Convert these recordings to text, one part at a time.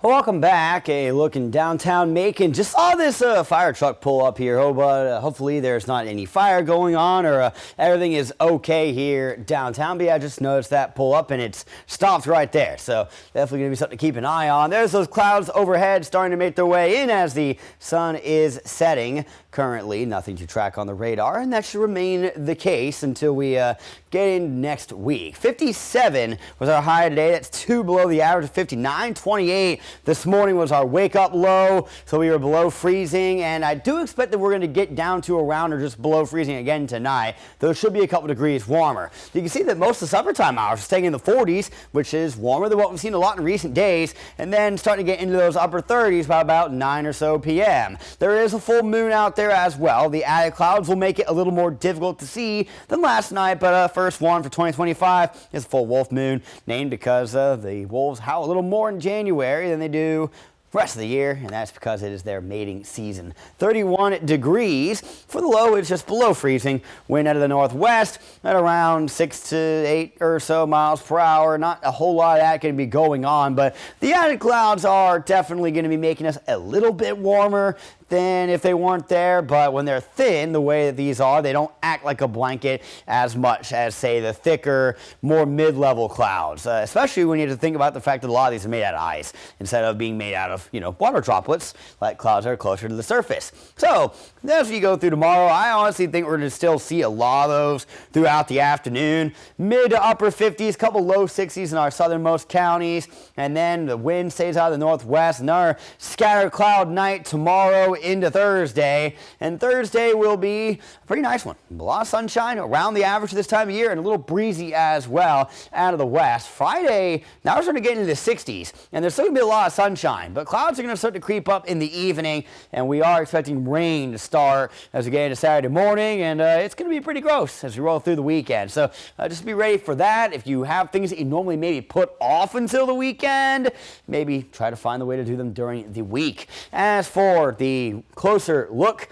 Welcome back. A look in downtown Macon. Just saw this fire truck pull up here. Hopefully there's not any fire going on or everything is okay here downtown. But yeah, I just noticed that pull up and it's stopped right there. So definitely going to be something to keep an eye on. There's those clouds overhead starting to make their way in as the sun is setting. Currently nothing to track on the radar, and that should remain the case until we get in next week. 57 was our high today. That's 2 below the average of 59. 28 this morning was our wake up low, so we were below freezing, and I do expect that we're going to get down to around or just below freezing again tonight, though it should be a couple degrees warmer. You can see that most of the summertime hours are staying in the 40s, which is warmer than what we've seen a lot in recent days, and then starting to get into those upper 30s by about 9 or so p.m. There is a full moon out there as well. The added clouds will make it a little more difficult to see than last night, but first one for 2025 is a full wolf moon, named because the wolves howl a little more in January than they do rest of the year, and that's because it is their mating season. 31 degrees. For the low, it's just below freezing. Wind out of the northwest at around 6 to 8 or so miles per hour. Not a whole lot of that going to be going on, but the added clouds are definitely going to be making us a little bit warmer than if they weren't there, but when they're thin, the way that these are, they don't act like a blanket as much as, say, the thicker, more mid-level clouds, especially when you have to think about the fact that a lot of these are made out of ice instead of being made out of, water droplets, like clouds that are closer to the surface. So, as we go through tomorrow, I honestly think we're going to still see a lot of those throughout the afternoon. Mid to upper 50s, couple low 60s in our southernmost counties, and then the wind stays out of the northwest. Another scattered cloud night tomorrow into Thursday, and Thursday will be a pretty nice one. A lot of sunshine around the average this time of year, and a little breezy as well out of the west. Friday, now we're starting to get into the 60s, and there's still going to be a lot of sunshine, but clouds are going to start to creep up in the evening, and we are expecting rain to start as we get into Saturday morning, and it's going to be pretty gross as we roll through the weekend. So just be ready for that. If you have things that you normally maybe put off until the weekend, maybe try to find the way to do them during the week. As for the closer look,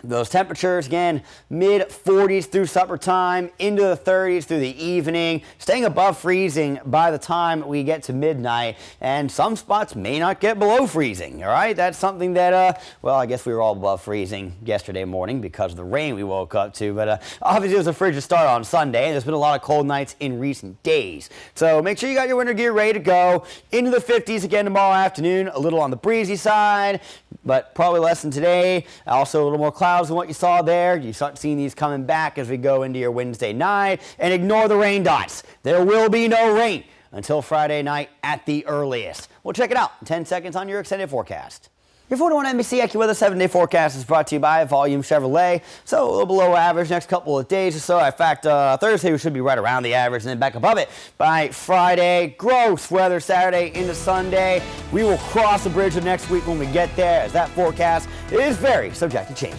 those temperatures, again, mid-40s through supper time, into the 30s through the evening, staying above freezing by the time we get to midnight, and some spots may not get below freezing, all right? That's something that, well, I guess we were all above freezing yesterday morning because of the rain we woke up to, but obviously it was a frigid start on Sunday, and there's been a lot of cold nights in recent days. So make sure you got your winter gear ready to go. Into the 50s again tomorrow afternoon, a little on the breezy side, but probably less than today. Also a little more clouds than what you saw there. You start seeing these coming back as we go into your Wednesday night, and ignore the rain dots. There will be no rain until Friday night at the earliest. We'll check it out in 10 seconds on your extended forecast. Your 41 NBC AccuWeather 7-day forecast is brought to you by Volume Chevrolet. So a little below average next couple of days or so. In fact, Thursday we should be right around the average and then back above it by Friday. Gross weather Saturday into Sunday. We will cross the bridge of next week when we get there, as that forecast is very subject to change.